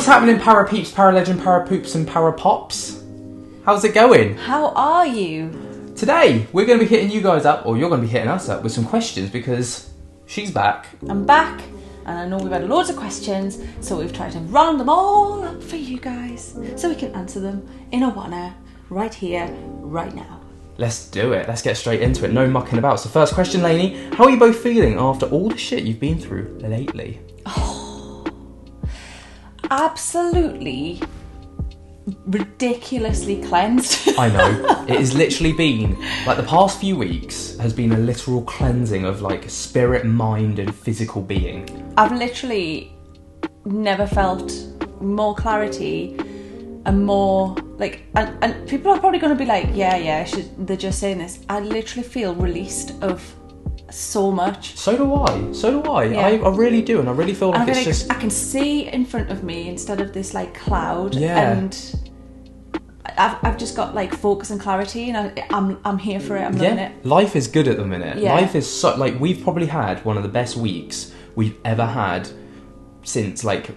happening, para peeps, para legend, para poops, and para pops? How's it going? How are you? Today, we're going to be hitting you guys up, or you're going to be hitting us up with some questions because she's back. I'm back, and I know we've had loads of questions, so we've tried to round them all up for you guys so we can answer them in a one-hour, right here, right now. Let's do it. Let's get straight into it. No mucking about. So first question, Lainey. How are you both feeling after all the shit you've been through lately? Absolutely ridiculously cleansed. I know. It has literally been, like, the past few weeks has been a literal cleansing of, like, spirit, mind, and physical being. I've literally never felt more clarity and more, like, and people are probably going to be like, they're just saying this. I literally feel released of so much. So do I. Yeah. I really do, and I really feel like it's just... I can see in front of me instead of this like cloud, and I've just got like focus and clarity, and I'm here for it. I'm loving it. Life is good at the minute. Life is so, like, we've probably had one of the best weeks we've ever had since, like,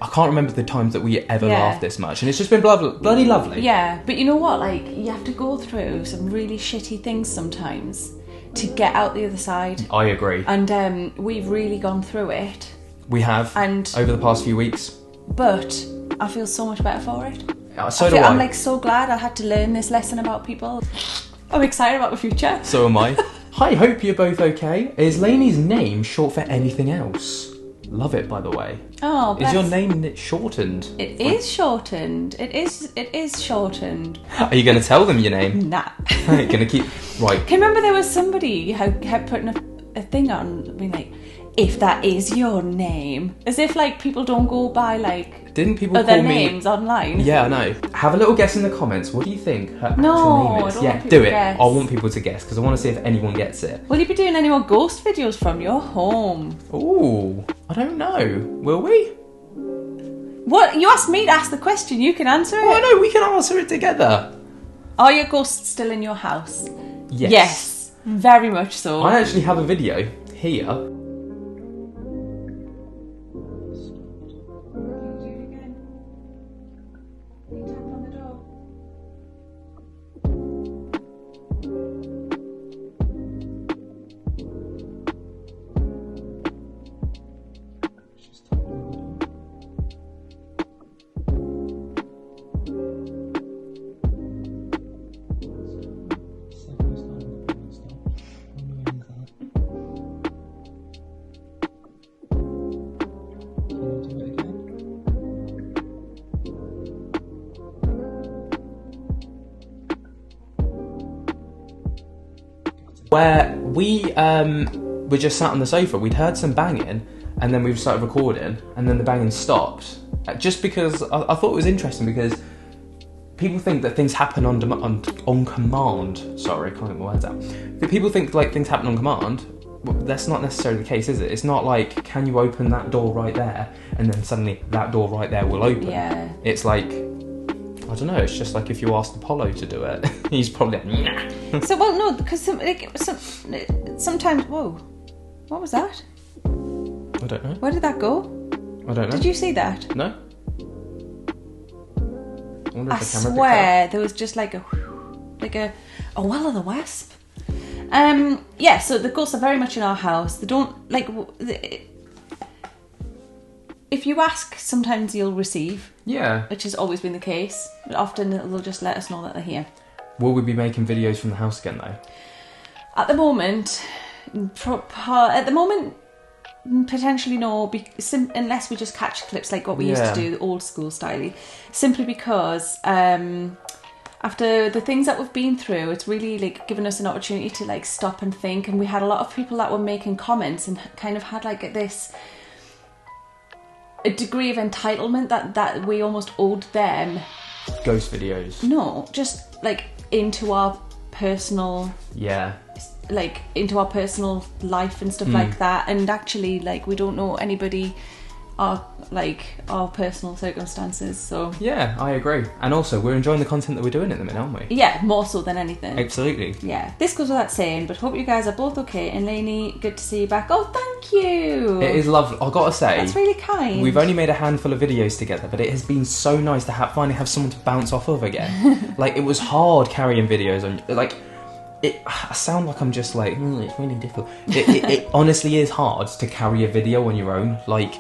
I can't remember the times that we ever laughed this much, and it's just been bloody lovely. Yeah, but you know what? Like, you have to go through some really shitty things sometimes to get out the other side. I agree. And we've really gone through it. We have. And over the past few weeks. But I feel so much better for it. So do I. I'm like so glad I had to learn this lesson about people. I'm excited about the future. So am I. Hi, hope you're both okay. Is Lainey's name short for anything else? Love it, by the way. Oh, bless. Is your name shortened? It is shortened. It is shortened. Are you going to tell them your name? Nah. You're going to keep... Right. Can you remember there was somebody who kept putting a thing on, being like, if that is your name. As if, like, people don't go by, like... Didn't people other call me... names online? Yeah, I know. Have a little guess in the comments. What do you think her actual name is? I don't want people do it. to guess. I want people to guess, because I want to see if anyone gets it. Will you be doing any more ghost videos from your home? Ooh, I don't know. Will we? What? You asked me to ask the question. You can answer it. Oh, no, we can answer it together. Are your ghosts still in your house? Yes. Yes, very much so. I actually have a video here. Where we were just sat on the sofa, we'd heard some banging, and then we started recording, and then the banging stopped. Just because I thought it was interesting, because people think that things happen on command. Sorry, I can't get my words out. But people think like things happen on command. Well, that's not necessarily the case, is it? It's not like, can you open that door right there, and then suddenly that door right there will open. Yeah. It's like, I don't know, it's just like if you asked Apollo to do it, he's probably like, nah. So, well, no, because sometimes, whoa, what was that? I don't know. Where did that go? I don't know. Did you see that? No. I swear there was just like a will o' the wisp. Yeah, so the ghosts are very much in our house. They don't, like, if you ask, sometimes you'll receive. Yeah. Which has always been the case. But often they'll just let us know that they're here. Will we be making videos from the house again, though? At the moment, potentially no, unless we just catch clips like what we used to do, the old school style. Simply because after the things that we've been through, it's really like given us an opportunity to like stop and think. And we had a lot of people that were making comments and kind of had like a degree of entitlement that we almost owed them. Ghost videos. No, just like into our personal into our personal life and stuff like that. And actually, like, we don't know anybody our personal circumstances. So yeah, I agree. And also, we're enjoying the content that we're doing at the minute, aren't we? yeah, more so than anything. Absolutely. Yeah, this goes without saying, but hope you guys are both okay. And Lainey, good to see you back. Oh, thank you. It is lovely. I've got to say, that's really kind. We've only made a handful of videos together, but it has been so nice to finally have someone to bounce off of again. Like, it was hard carrying videos on, like, I sound like I'm just like, it's really difficult. It honestly is hard to carry a video on your own. Like,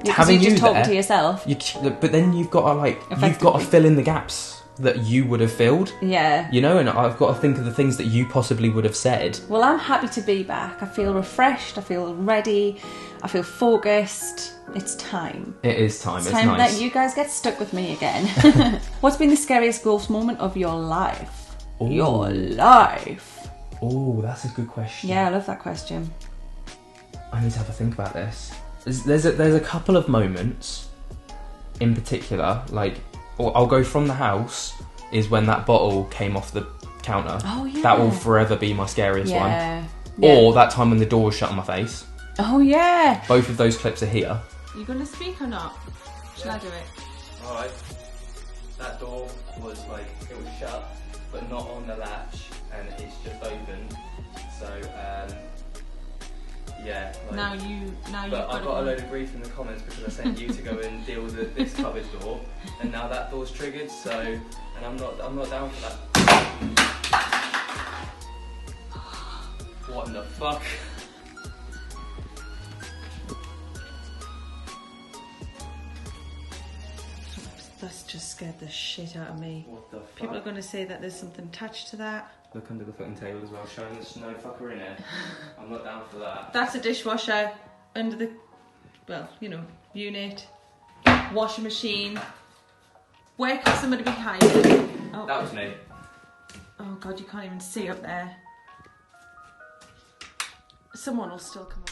having you just talking there, to yourself. But then you've got to fill in the gaps that you would have filled. Yeah. You know, and I've got to think of the things that you possibly would have said. Well, I'm happy to be back. I feel refreshed. I feel ready. I feel focused. It's time. It is time. It's time nice. that you guys get stuck with me again. What's been the scariest growth moment of your life? Ooh. Your life. Oh, that's a good question. Yeah, I love that question. I need to have a think about this. There's a couple of moments in particular, like, I'll go from the house, is when that bottle came off the counter. Oh, yeah. That will forever be my scariest one. Yeah. Or that time when the door was shut on my face. Oh, yeah. Both of those clips are here. You going to speak or not? Shall I do it? Alright. That door was it was shut, but not on the latch, and it's just open. So, yeah. But I got a load of grief in the comments because I sent you to go and deal with this cupboard door, and now that door's triggered. So, and I'm not down for that. What in the fuck? That's just scared the shit out of me. What the fuck? People are going to say that there's something attached to that. Look under the fucking table as well, showing there's no fucker in it. I'm not down for that. That's a dishwasher under the, unit, washing machine. Where could somebody be hiding? Oh. That was me. Oh God, you can't even see up there. Someone will still come up.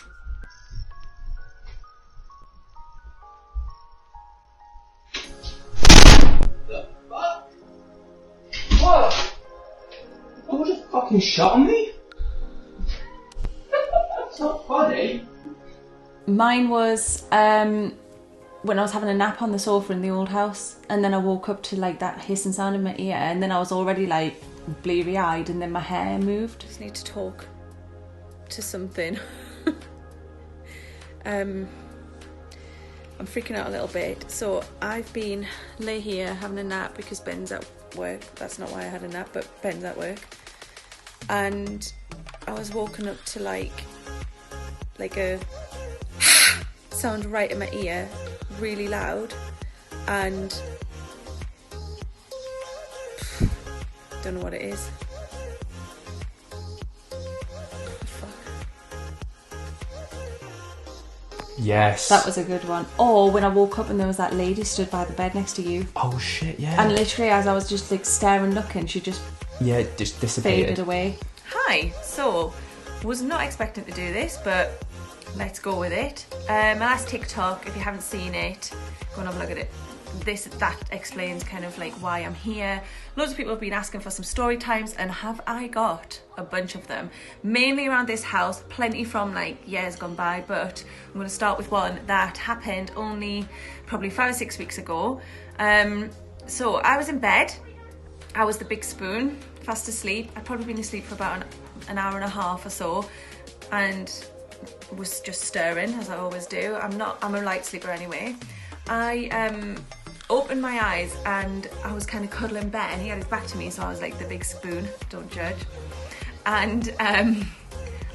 The fuck? What? Someone just fucking shot on me? That's not funny. Mine was when I was having a nap on the sofa in the old house, and then I woke up to that hissing sound in my ear, and then I was already bleary eyed, and then my hair moved. I just need to talk to something. I'm freaking out a little bit. So I've been lay here having a nap because Ben's at work. That's not why I had a nap, but Ben's at work. And I was woken up to like a sound right in my ear, really loud, and don't know what it is. Yes. That was a good one. Or when I woke up and there was that lady stood by the bed next to you. Oh shit, yeah. And literally as I was just staring, looking, she just just disappeared. faded away. Hi, so was not expecting to do this, but let's go with it. My last TikTok, if you haven't seen it, go and have a look at it. That explains kind of why I'm here. Loads of people have been asking for some story times, and have I got a bunch of them, mainly around this house, plenty from years gone by, but I'm going to start with one that happened only probably 5 or 6 weeks ago. So I was in bed, I was the big spoon, fast asleep. I'd probably been asleep for about an hour and a half or so, and was just stirring as I always do. I'm a light sleeper anyway. I opened my eyes and I was kind of cuddling Ben, and he had his back to me, so I was like the big spoon, don't judge. And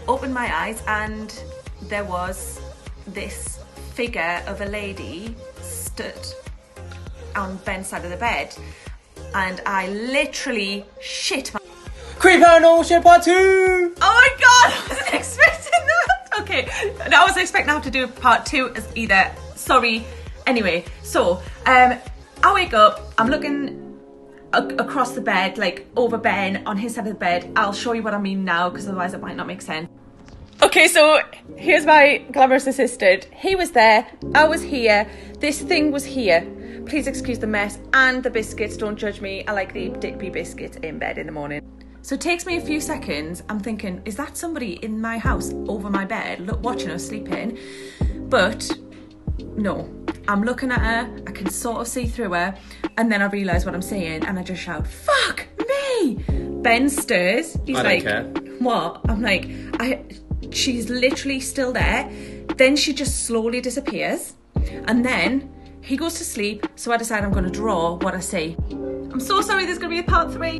opened my eyes, and there was this figure of a lady stood on Ben's side of the bed, and I literally shit my... Creeper no shit part 2! Oh my God, I wasn't expecting that! Okay, I wasn't expecting to have to do part 2 as either. Sorry. Anyway, so I wake up, I'm looking across the bed, over Ben on his side of the bed. I'll show you what I mean now, because otherwise it might not make sense. Okay, so here's my glamorous assistant. He was there, I was here, this thing was here. Please excuse the mess and the biscuits, don't judge me. I like the Dickby biscuits in bed in the morning. So it takes me a few seconds. I'm thinking, is that somebody in my house over my bed watching us sleeping? But no. I'm looking at her, I can sort of see through her, and then I realise what I'm saying, and I just shout, fuck me! Ben stirs. He's I like, don't care. What? I'm like, she's literally still there. Then she just slowly disappears, and then he goes to sleep, so I decide I'm going to draw what I see. I'm so sorry, there's going to be a part 3.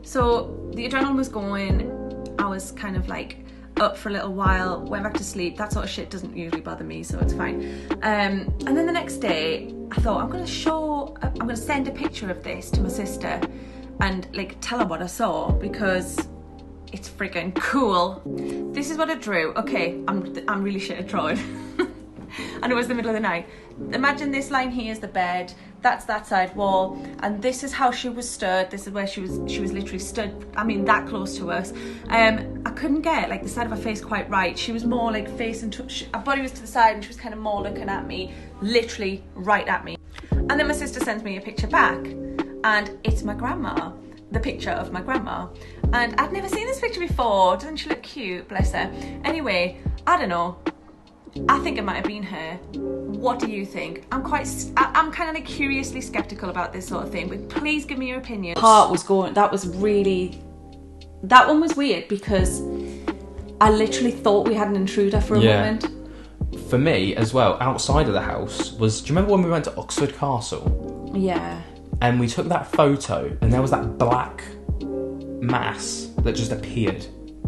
So the adrenaline was going, I was kind of like up for a little while, went back to sleep. That sort of shit doesn't usually bother me, so it's fine. And then the next day I thought I'm going to send a picture of this to my sister and like tell her what I saw, because it's freaking cool. This is what I drew. Okay, I'm really shit at drawing. And it was the middle of the night. Imagine this line here is the bed, that's that side wall, and this is how she was stood. This is where she was literally stood, I mean that close to us. I couldn't get like the side of her face quite right. She was more like facing her body was to the side, and she was kind of more looking at me, literally right at me. And then my sister sends me a picture back, and it's my grandma, the picture of my grandma. And I'd never seen this picture before. Doesn't she look cute? Bless her. Anyway, I don't know. I think it might have been her. What do you think? I'm kind of like curiously skeptical about this sort of thing, but please give me your opinion. That one was weird, because I literally thought we had an intruder for a moment. For me as well, outside of the house was, do you remember when we went to Oxford Castle? Yeah. And we took that photo, and there was that black mass that just appeared.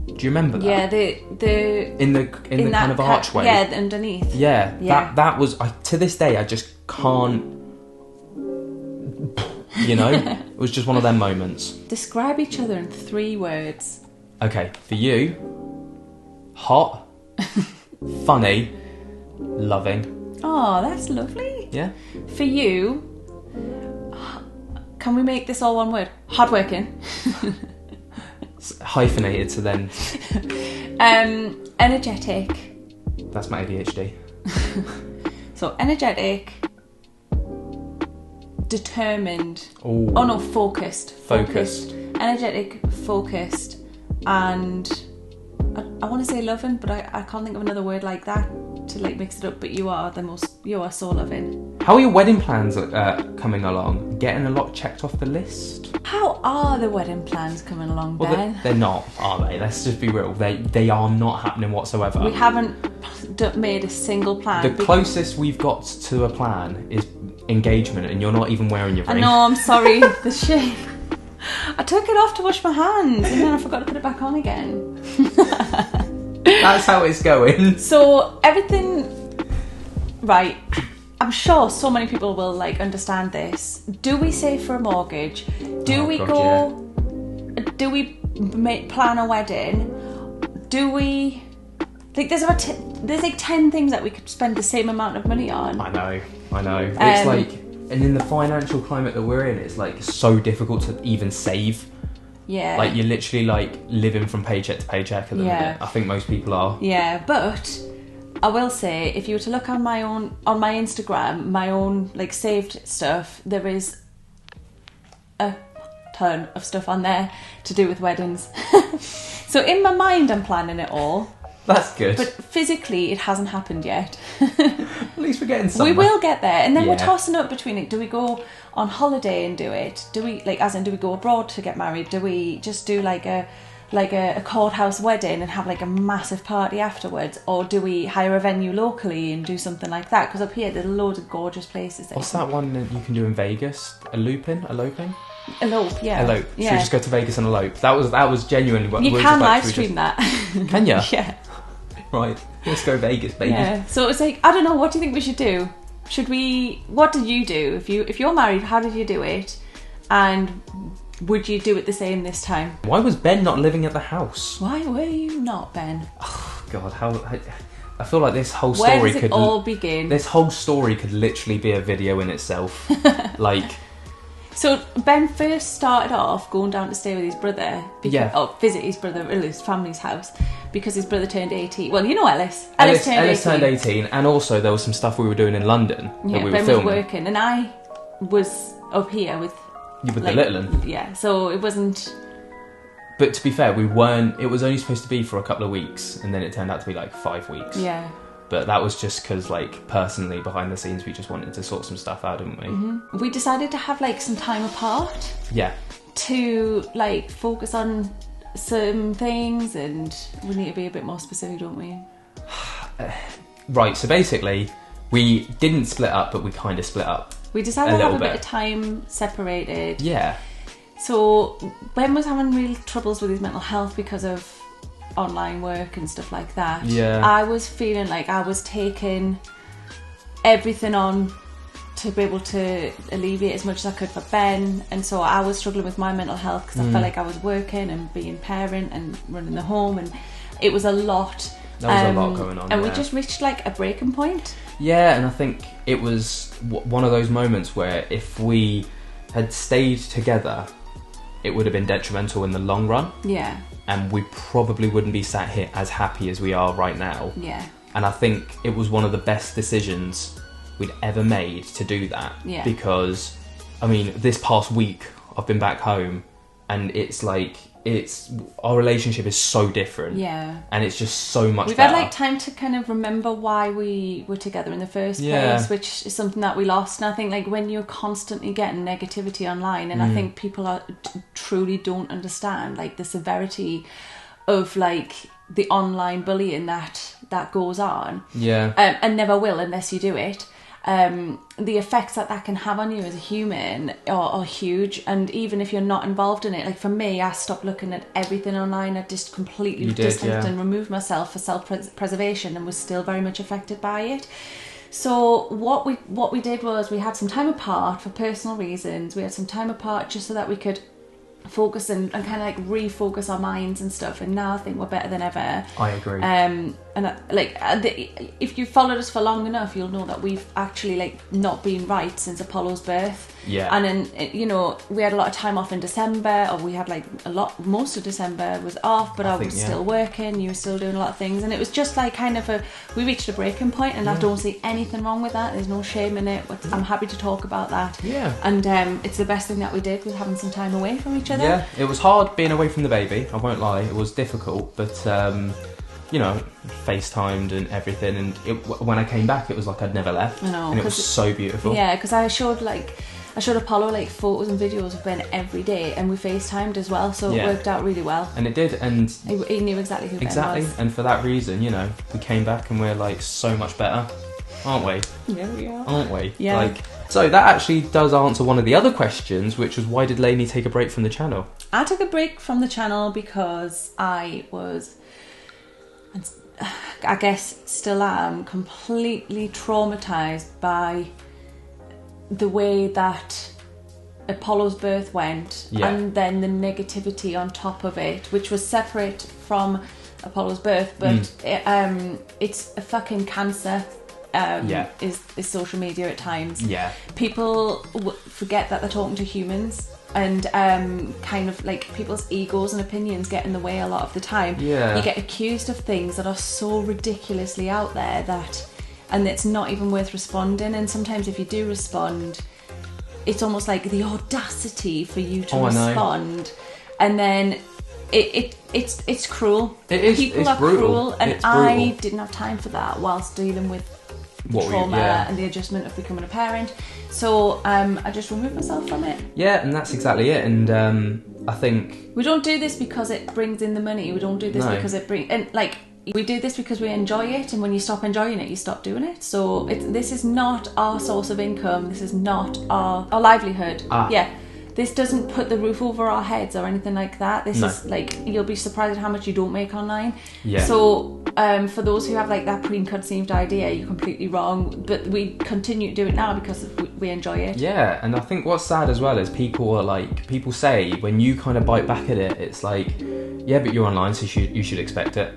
Do you remember that? Yeah, the in the kind of archway. Yeah, underneath. Yeah. That was. To this day, I just can't. You know, it was just one of them moments. Describe each other in 3 words. Okay, for you, hot, funny, loving. Oh, that's lovely. Yeah. For you, can we make this all one word? Hardworking. Hyphenated to then. Energetic. That's my ADHD. So energetic, determined. Ooh. Oh no, focused. Focused. Energetic, focused, and I want to say loving, but I can't think of another word like that to like mix it up. But you are so loving. How are your wedding plans coming along? Getting a lot checked off the list? How are the wedding plans coming along, Well, Ben? they're not, are they? Let's just be real. They are not happening whatsoever. We haven't made a single plan. The closest we've got to a plan is engagement, and you're not even wearing your ring. I know, I'm sorry. The shit. I took it off to wash my hands, and then I forgot to put it back on again. That's how it's going. So everything, right? I'm sure so many people will like understand this. Do we save for a mortgage? Do we plan a wedding? Do we? Like, there's like 10 things that we could spend the same amount of money on. I know. It's like, and in the financial climate that we're in, it's like so difficult to even save. Yeah. Like, you're literally like living from paycheck to paycheck at the minute. I think most people are. Yeah, but I will say, if you were to look on my Instagram, my own like saved stuff, there is a ton of stuff on there to do with weddings. So in my mind, I'm planning it all. That's good. But physically, it hasn't happened yet. At least we're getting somewhere. We will get there, and then we're tossing up between it. Do we go on holiday and do it? Do we do we go abroad to get married? Do we just do like a courthouse wedding and have like a massive party afterwards, or do we hire a venue locally and do something like that? Because up here there's loads of gorgeous places. What's that one that you can do in Vegas? Eloping? Elope, yeah. Elope. Should we just go to Vegas and elope? That was genuinely what you can live stream that. Can you? Yeah. Right. Let's go Vegas, baby. Yeah. So it's like, I don't know. What do you think we should do? What did you do? If you're married, how did you do it? And would you do it the same this time? Why was Ben not living at the house? Why were you not, Ben? Oh God, I feel like this whole story Where does it all begin? This whole story could literally be a video in itself. Like. So Ben first started off going down to stay with his brother. Visit his brother at his family's house because his brother turned 18. Well, you know Ellis. Ellis turned 18, and also there was some stuff we were doing in London that we were Ben filming. Was working, and I was up here with the little one. Yeah, so it wasn't. But to be fair, we weren't. It was only supposed to be for a couple of weeks, and then it turned out to be like 5 weeks. Yeah. But that was just because, like, personally, behind the scenes, we just wanted to sort some stuff out, didn't we? Mm-hmm. We decided to have, like, some time apart. Yeah. To, like, focus on some things, and we need to be a bit more specific, don't we? Right, so basically, we didn't split up, but we kind of split up. We decided to have a bit of time separated. Yeah. So, Ben was having real troubles with his mental health because of online work and stuff like that. Yeah. I was feeling like I was taking everything on to be able to alleviate as much as I could for Ben, and so I was struggling with my mental health because I felt like I was working and being parent and running the home, and it was a lot. There was a lot going on, and we just reached like a breaking point. Yeah, and I think it was one of those moments where if we had stayed together, it would have been detrimental in the long run. Yeah. And we probably wouldn't be sat here as happy as we are right now. Yeah. And I think it was one of the best decisions we'd ever made to do that. Yeah. Because, I mean, this past week I've been back home, and it's like, our relationship is so different. Yeah. And it's just so much We've better. had like time to kind of remember why we were together in the first place, which is something that we lost. And I think like when you're constantly getting negativity online, and I think people truly don't understand like the severity of like the online bullying that goes on. Yeah. And never will unless you do it. The effects that can have on you as a human are huge, and even if you're not involved in it, like for me, I stopped looking at everything online. I just completely distanced and removed myself for self-preservation, and was still very much affected by it. So what we did was we had some time apart for personal reasons. We had some time apart just so that we could focus and kind of like refocus our minds and stuff, and now I think we're better than ever. I agree. If you followed us for long enough, you'll know that we've actually like not been right since Apollo's birth. Yeah. And then, you know, we had a lot of time off in December, or we had like most of December was off, but I was still working, you were still doing a lot of things, and it was just like kind of we reached a breaking point, and I don't see anything wrong with that. There's no shame in it. I'm happy to talk about that. Yeah. And it's the best thing that we did, was having some time away from each other. Yeah, it was hard being away from the baby, I won't lie. It was difficult, but you know, FaceTimed and everything, and when I came back, it was like I'd never left. I know, and it was so beautiful. Yeah, because I showed Apollo like photos and videos of Ben every day, and we FaceTimed as well, so it worked out really well. And it did, and he knew exactly who Ben was. And for that reason, you know, we came back and we're like so much better, aren't we? Yeah, we are. Aren't we? Yeah. Like, so that actually does answer one of the other questions, which was why did Lainey take a break from the channel? I took a break from the channel because I was, I guess still am, completely traumatised by the way that Apollo's birth went, and then the negativity on top of it, which was separate from Apollo's birth, but it's a fucking cancer. Is social media at times. Yeah. People forget that they're talking to humans, and kind of like people's egos and opinions get in the way a lot of the time. Yeah. You get accused of things that are so ridiculously out there and it's not even worth responding, and sometimes if you do respond, it's almost like the audacity for you to respond, and then it's cruel. It is. People are brutal. Cruel, and I didn't have time for that whilst dealing with trauma and the adjustment of becoming a parent. So I just removed myself from it. Yeah, and that's exactly it. And I think we don't do this because it brings in the money. We don't do this because it brings, and like, we do this because we enjoy it, and when you stop enjoying it, you stop doing it. So this is not our source of income. This is not our livelihood. This doesn't put the roof over our heads or anything like that. This is like, you'll be surprised at how much you don't make online. Yeah. So for those who have like that preconceived idea, you're completely wrong. But we continue to do it now because we enjoy it. Yeah, and I think what's sad as well is people say when you kind of bite back at it, it's like, yeah, but you're online, so you should expect it.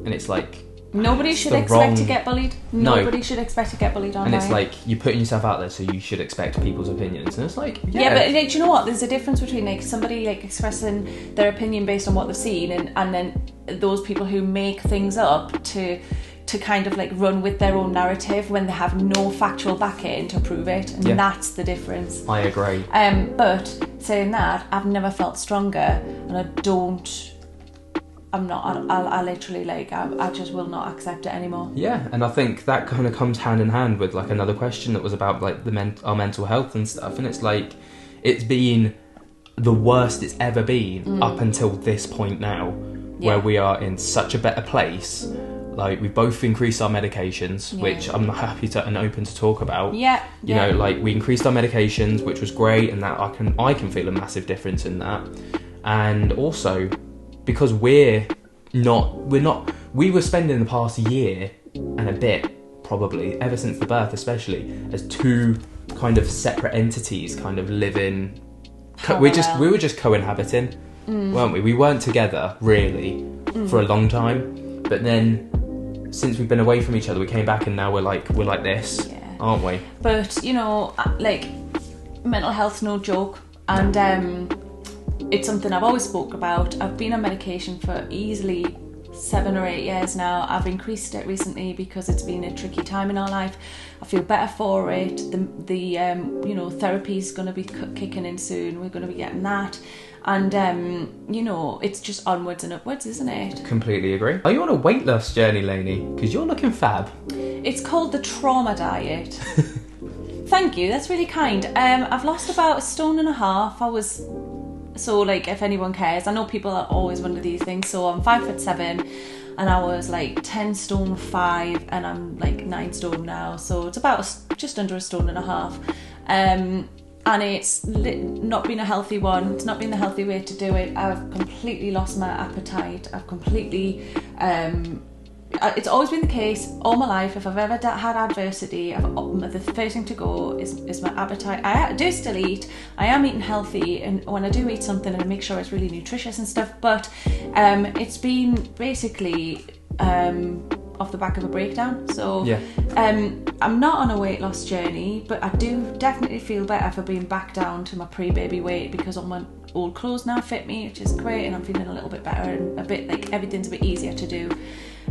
And it's like, nobody should expect to get bullied. Nobody should expect to get bullied online. And it's like, you're putting yourself out there, so you should expect people's opinions. And it's like, yeah, but like, do you know what? There's a difference between like somebody like expressing their opinion based on what they've seen, and then those people who make things up to kind of like run with their own narrative when they have no factual backing to prove it, and that's the difference. I agree. But saying that, I've never felt stronger, and I don't I'm not. I literally I just will not accept it anymore. Yeah, and I think that kind of comes hand in hand with like another question that was about like our mental health and stuff, and it's like it's been the worst it's ever been up until this point now, where we are in such a better place. Like we both increased our medications, which I'm happy to and open to talk about. You know, like we increased our medications, which was great, and that I can feel a massive difference in that, and also. Because we were spending the past year and a bit, probably, ever since the birth especially, as two kind of separate entities kind of living. We were just cohabiting, weren't we? We weren't together, really, for a long time. But then, since we've been away from each other, we came back and now we're like this, aren't we? But, you know, like, mental health's no joke. And, it's something I've always spoke about. I've been on medication for easily 7 or 8 years now. I've increased it recently because it's been a tricky time in our life. I feel better for it. The you know, therapy's going to be kicking in soon. We're going to be getting that. And, you know, it's just onwards and upwards, isn't it? Completely agree. Are you on a weight loss journey, Lainey? Because you're looking fab. It's called the trauma diet. Thank you, that's really kind. I've lost about 1.5 stone. So, like, if anyone cares, I know people are always wonder these things. So I'm 5'7", and I was like 10 stone 5, and I'm like 9 stone now. So it's about just under 1.5 stone. And it's not been a healthy one. It's not been the healthy way to do it. I've completely lost my appetite. I've completely. It's always been the case all my life. If I've ever had adversity, the first thing to go is my appetite. I do still eat. I am eating healthy, and when I do eat something, I make sure it's really nutritious and stuff. But it's been basically off the back of a breakdown. So I'm not on a weight loss journey, but I do definitely feel better for being back down to my pre-baby weight, because all my old clothes now fit me, which is great, and I'm feeling a little bit better and a bit like everything's a bit easier to do.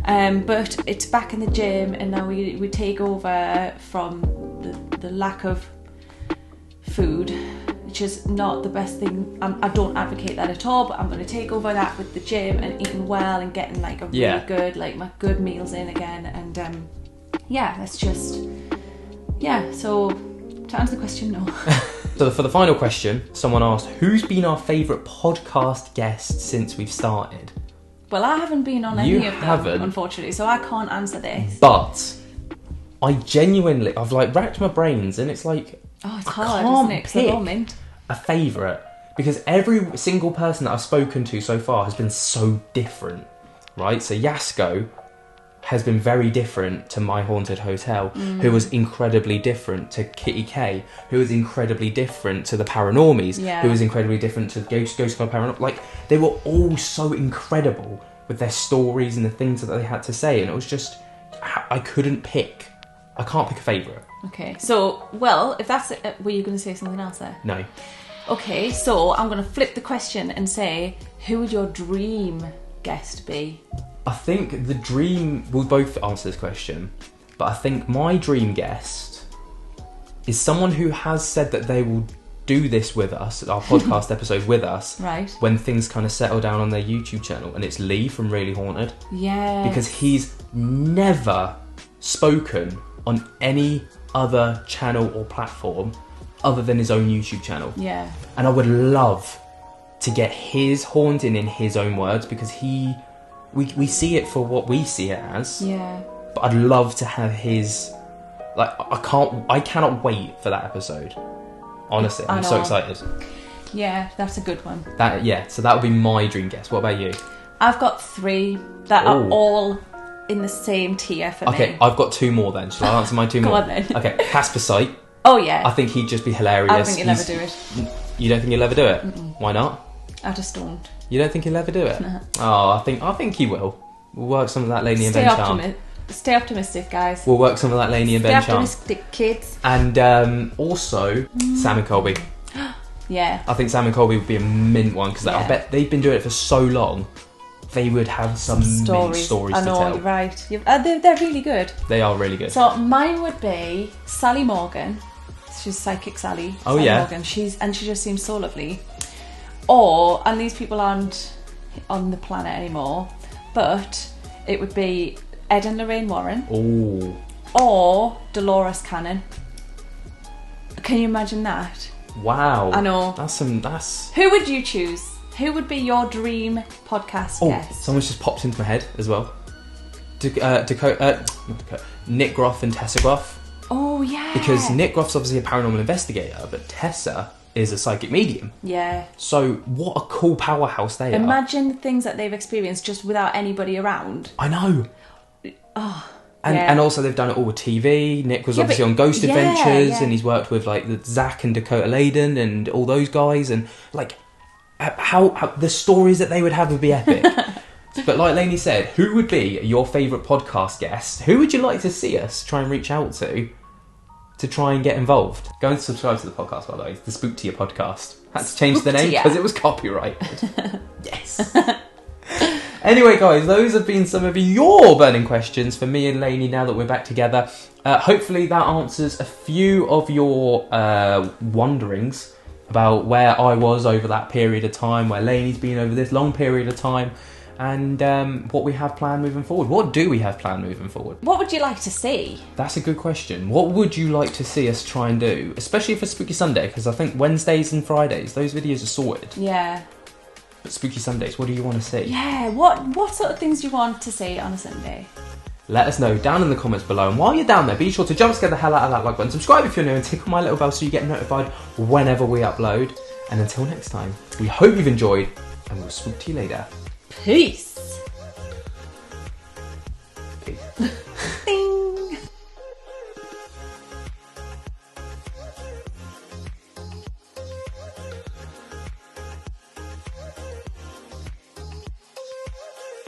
But it's back in the gym, and now we take over from the lack of food, which is not the best thing. I don't advocate that at all, but I'm going to take over that with the gym and eating well and getting like a really good, like my good meals in again. And let's just so to answer the question, no. So for the final question, someone asked, who's been our favourite podcast guest since we've started? Well, I haven't been on any of them, unfortunately, so I can't answer this. But I've like racked my brains, and it's like, it's hard, isn't it? Because they're all mint. A favourite, because every single person that I've spoken to so far has been so different, right? So Yasko has been very different to My Haunted Hotel, who was incredibly different to Kitty K, who was incredibly different to the Paranormies, who was incredibly different to Ghost Club Paranormal. Like, they were all so incredible with their stories and the things that they had to say, and it was just, I can't pick a favourite. Okay, so, well, if that's it, were you going to say something else there? No. Okay, so I'm going to flip the question and say, who would your dream guest be? I think the dream... We'll both answer this question, but I think my dream guest is someone who has said that they will do this with us, our podcast episode with us, right, when things kind of settle down on their YouTube channel, and it's Lee from Really Haunted. Yeah. Because he's never spoken on any other channel or platform other than his own YouTube channel. Yeah. And I would love to get his haunting in his own words, because we see it for what we see it as. Yeah. But I'd love to have his... Like, I cannot wait for that episode. Honestly, I'm so excited. Yeah, that's a good one. So that would be my dream guest. What about you? I've got 3 that are all in the same tier for me. Okay, I've got 2 more then. Shall I answer my 2 more? Go on then. Okay, Casper Sight. Oh yeah. I think he'd just be hilarious. I don't think he'll ever do it. You don't think he'll ever do it? Mm-mm. Why not? I just don't. You don't think he'll ever do it? No. Oh, I think he will. We'll work some of that Lainey and Ben charm. Stay optimistic, guys. We'll work some of that Lainey and Ben charm. Stay optimistic, kids. And also Sam and Colby. Yeah. I think Sam and Colby would be a mint one, because I bet they've been doing it for so long. They would have some mint stories to tell. I know, right. They're really good. They are really good. So mine would be Sally Morgan. She's Psychic Sally. Oh, Sally yeah. Morgan. She just seems so lovely. And these people aren't on the planet anymore, but it would be Ed and Lorraine Warren. Oh. Or Dolores Cannon. Can you imagine that? Wow. I know. That's... Who would you choose? Who would be your dream podcast guest? Someone's just popped into my head as well. Nick Groff and Tessa Groff. Oh, yeah. Because Nick Groff's obviously a paranormal investigator, but Tessa is a psychic medium. Yeah. So what a cool powerhouse they are. Imagine the things that they've experienced just without anybody around. I know. Oh, and also they've done it all with TV. Nick was obviously on Ghost Adventures, and he's worked with like Zach and Dakota Layden and all those guys, and like how the stories that they would have would be epic. But like Lainey said, who would be your favourite podcast guest? Who would you like to see us try and reach out to try and get involved? Go and subscribe to the podcast, by the way. The Spooktia podcast. Had to change the name because it was copyrighted. Yes. Anyway, guys, those have been some of your burning questions for me and Lainey now that we're back together. Hopefully that answers a few of your wonderings about where I was over that period of time, where Lainey's been over this long period of time, and what we have planned moving forward. What do we have planned moving forward? What would you like to see? That's a good question. What would you like to see us try and do? Especially for Spooky Sunday, because I think Wednesdays and Fridays, those videos are sorted. Yeah. But Spooky Sundays, what do you want to see? Yeah, what sort of things do you want to see on a Sunday? Let us know down in the comments below. And while you're down there, be sure to jump scare the hell out of that like button. Subscribe if you're new and tickle my little bell so you get notified whenever we upload. And until next time, we hope you've enjoyed and we'll speak to you later. Peace. Peace.